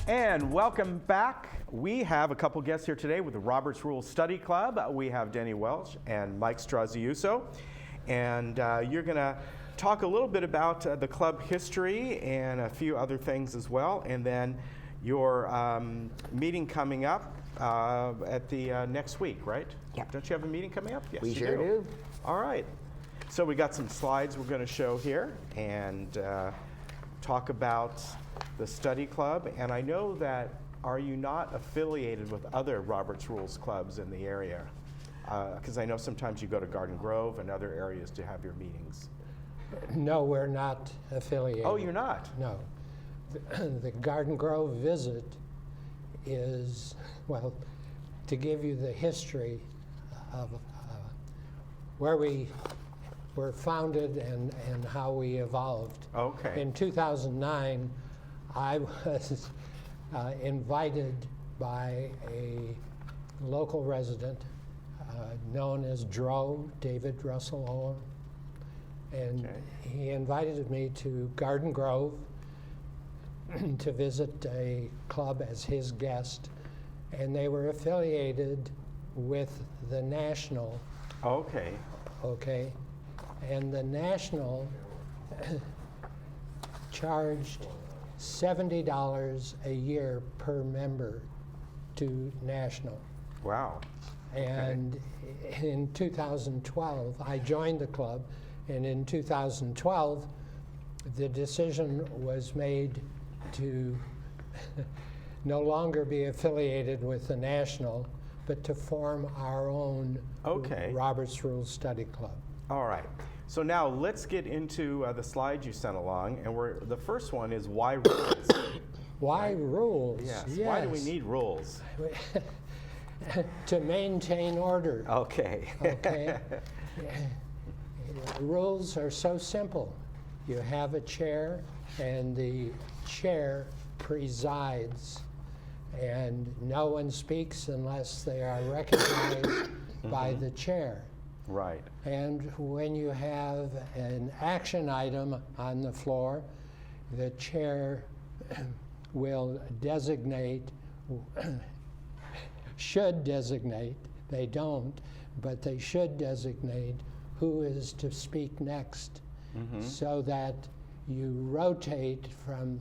And welcome back. We have a couple guests here today with the Roberts Rules Study Club. We have Denny Welch and Mike Straziuso. And you're going to talk a little bit about the club history and a few other things as well. And then your meeting coming up at the next week, right? Yeah. Don't you have a meeting coming up? Yes, We you sure do. All right. So we got some slides we're going to show here and talk about the study club. And I know that, are you not affiliated with other Roberts Rules clubs in the area? Because I know sometimes you go to Garden Grove and other areas to have your meetings. No, we're not affiliated. Oh, you're not? No. The Garden Grove visit is, well, to give you the history of where we were founded and how we evolved. Okay. In 2009, I was invited by a local resident known as Dro, David Russell Owen. And Okay. he invited me to Garden Grove to visit a club as his guest. And they were affiliated with the National, Okay. okay? And the National charged $70 a year per member to National. Wow. And in 2012, I joined the club, and in 2012, the decision was made to no longer be affiliated with the National, but to form our own Okay. Roberts Rules Study Club. All right. So now let's get into the slides you sent along. And the first one is why rules? Why rules? Yes. Why do we need rules? To maintain order. Okay. Okay. Rules are so simple. You have a chair, and the chair presides, and no one speaks unless they are recognized by the chair. Right. And when you have an action item on the floor, the chair will designate, should designate, they don't, but they should designate who is to speak next, so that you rotate from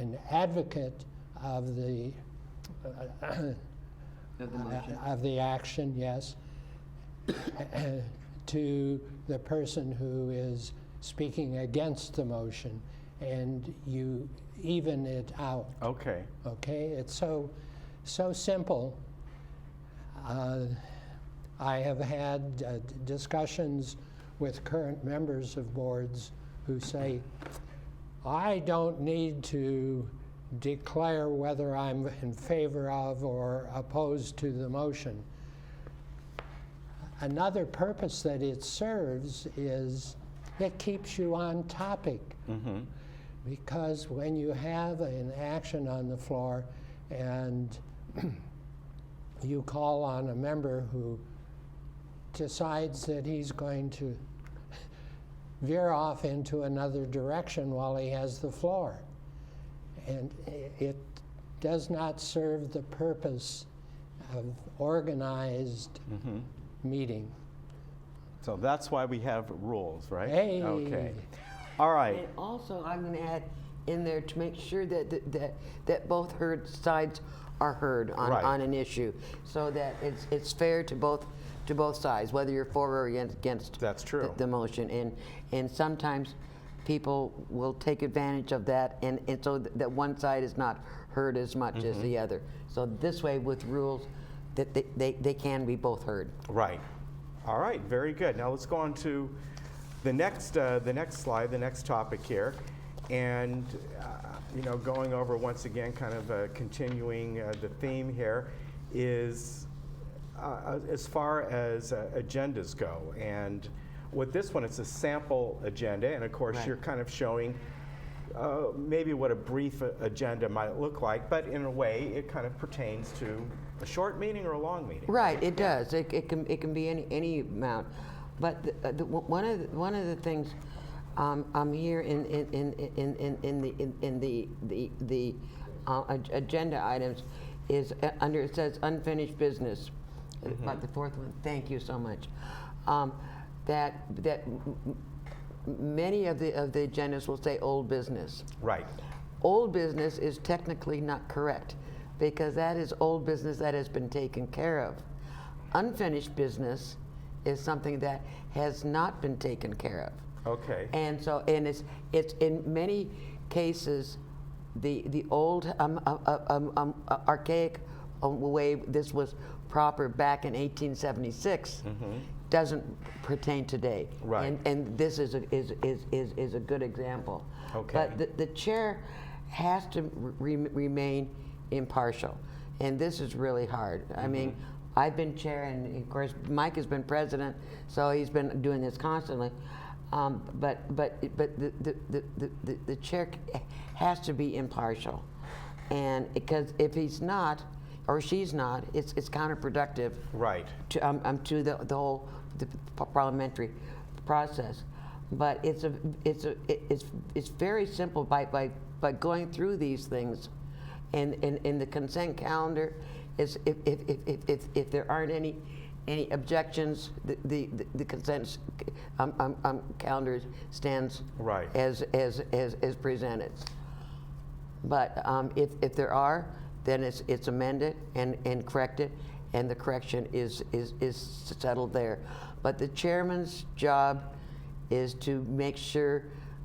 an advocate of the of the action, yes, to the person who is speaking against the motion, and you even it out. Okay. Okay, it's so simple. I have had discussions with current members of boards who say, I don't need to declare whether I'm in favor of or opposed to the motion. Another purpose that it serves is it keeps you on topic. Because when you have an action on the floor and you call on a member who decides that he's going to veer off into another direction while he has the floor, and it does not serve the purpose of organized meeting. So that's why we have rules, right? Hey. Okay. All right. And also, I'm going to add in there to make sure that both sides are heard on, Right. on an issue, so that it's fair to both sides, whether you're for or against That's true. the motion. And sometimes people will take advantage of that, and so that one side is not heard as much as the other. So this way, with rules, that they can be both heard. Right. All right. Very good. Now let's go on to the next slide, the next topic here, and going over once again, kind of continuing the theme here, is as far as agendas go. And with this one, it's a sample agenda, and of course, Right. you're kind of showing maybe what a brief agenda might look like, but in a way, it kind of pertains to a short meeting or a long meeting. Right, it does. It can be any amount. But one of the things I'm here in the agenda items is under, it says unfinished business. About the fourth one, thank you so much. That many of the agendas will say old business. Right. Old business is technically not correct because that is old business that has been taken care of. Unfinished business is something that has not been taken care of. Okay. And so, and it's in many cases, the old archaic way this was proper back in 1876 doesn't pertain today. Right. And this is a good example. Okay. But the chair has to remain impartial, and this is really hard. I mean, I've been chair, and of course Mike has been president, so he's been doing this constantly. But the chair has to be impartial, and because if he's not or she's not, it's counterproductive. Right. To the whole parliamentary process. But it's very simple by going through these things, and in the consent calendar, is if there aren't any objections, the consent calendar stands Right. as presented. But if there are, then it's amended and corrected, and the correction is settled there. But the chairman's job is to make sure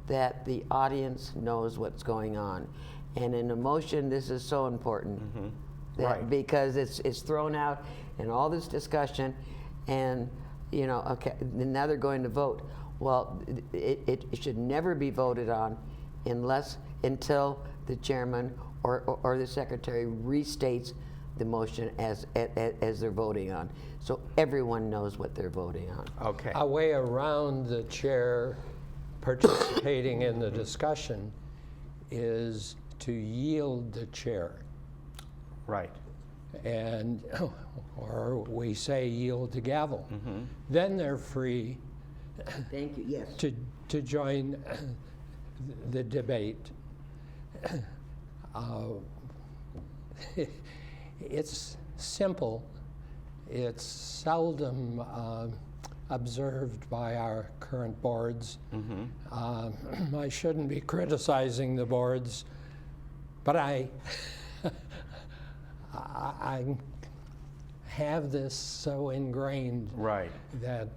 that the audience knows what's going on. And in a motion, this is so important. Right. Because it's thrown out in all this discussion, and okay, now they're going to vote. Well, it should never be voted on until the chairman or the secretary restates the motion as they're voting on, so everyone knows what they're voting on. Okay. A way around the chair participating in the discussion is to yield the chair. Right. And, or we say yield the gavel. Then they're free Thank you. Yes. to join the debate. It's simple. It's seldom observed by our current boards. I shouldn't be criticizing the boards, but I have this so ingrained Right. that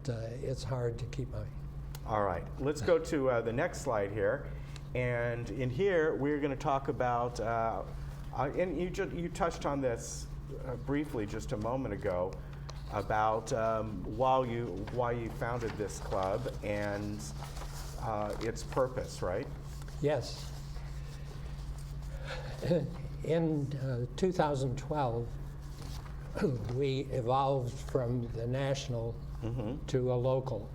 it's hard to keep my. All right. Let's go to the next slide here. And in here, we're going to talk about, and you touched on this briefly just a moment ago, about why you founded this club and its purpose, right? Yes. In 2012, we evolved from the national to a local.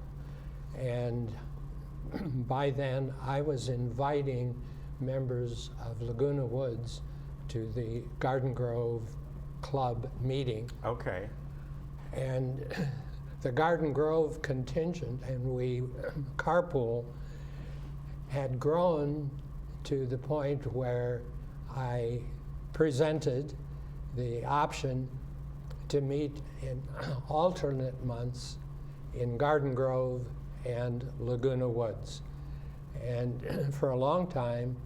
And by then, I was inviting members of Laguna Woods to the Garden Grove Club meeting. Okay. And the Garden Grove contingent, and we carpool, had grown to the point where I presented the option to meet in alternate months in Garden Grove and Laguna Woods. And for a long time,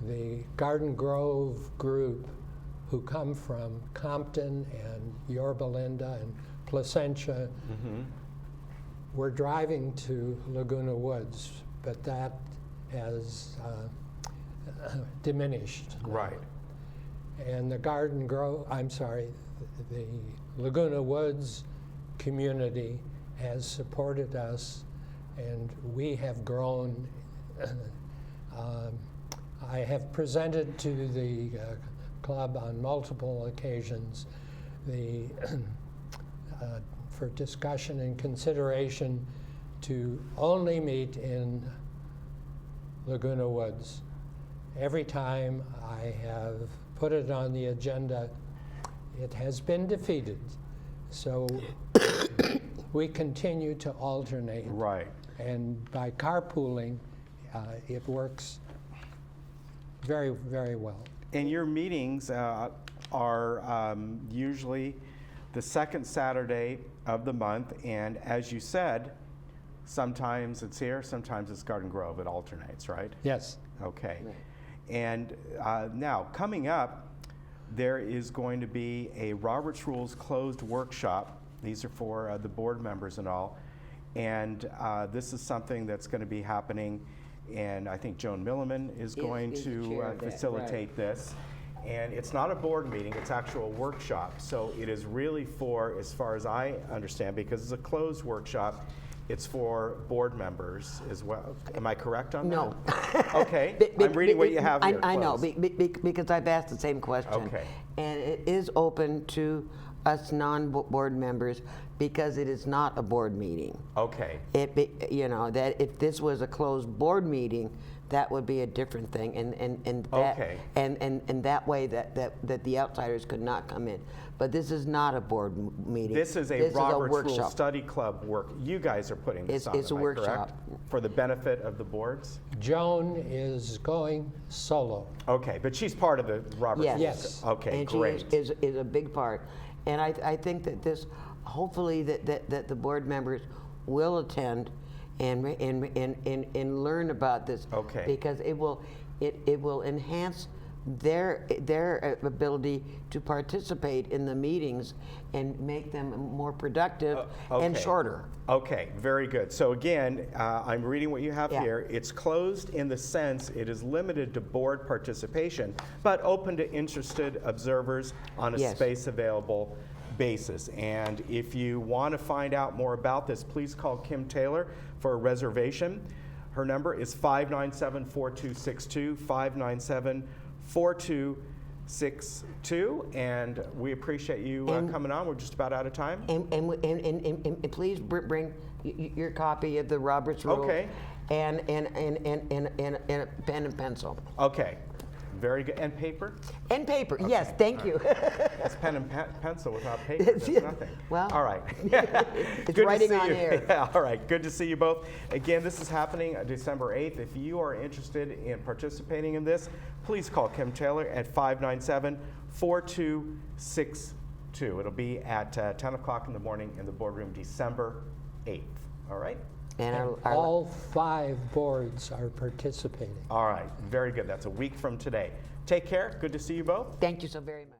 the Garden Grove group, who come from Compton and Yorba Linda and Placentia, were driving to Laguna Woods, but that has diminished. Right. And the Garden Grove, the Laguna Woods community has supported us, and we have grown. I have presented to the club on multiple occasions for discussion and consideration to only meet in Laguna Woods. Every time I have put it on the agenda, it has been defeated. So we continue to alternate. Right. And by carpooling, it works very, very well. And your meetings are usually the second Saturday of the month, and as you said, sometimes it's here, sometimes it's Garden Grove. It alternates, right? Yes. Okay. And now, coming up, there is going to be a Robert's Rules closed workshop. These are for the board members and all. And this is something that's going to be happening, and I think Joan Milliman is going is the to chair of that, facilitate this. And it's not a board meeting, it's actual workshop. So it is really for, as far as I understand, because it's a closed workshop, it's for board members as well. Am I correct on that? No. Okay, Be- I'm reading what you have here. I know, closed. because I've asked the same question. Okay. And it is open to us non-board members because it is not a board meeting. Okay, You know, that if this was a closed board meeting, that would be a different thing, and that, Okay. and that way that the outsiders could not come in. But this is not a board meeting. this is a Robert's Rules workshop. Study Club work. You guys are putting this on, It's a am I correct? workshop. For the benefit of the boards? Joan is going solo. Okay, but she's part of the Robert's Yes. Rules. Yes. Okay, And great. she is a big part. And I think that this, hopefully that the board members will attend and learn about this. Okay. Because it will enhance their ability to participate in the meetings and make them more productive and okay. shorter. Okay, very good. So again, I'm reading what you have Yeah. here. It's closed in the sense it is limited to board participation, but open to interested observers on a Yes. space available basis. And if you want to find out more about this, please call Kim Taylor for a reservation. Her number is 597-4262, 597-4262, and we appreciate you coming on. We're just about out of time. And please bring your copy of the Robert's Rules. Okay. And a pen and pencil. Okay, very good. And paper? And paper, yes, thank you. It's pen and pencil without paper. There's nothing. Well, all right. it's Good writing to see on you. air. Yeah, all right. Good to see you both. Again, this is happening December 8th. If you are interested in participating in this, please call Kim Taylor at 597-4262. It'll be at 10 o'clock in the morning in the boardroom, December 8th. All right? And All 5 boards are participating. All right. Very good. That's a week from today. Take care. Good to see you both. thank you so very much.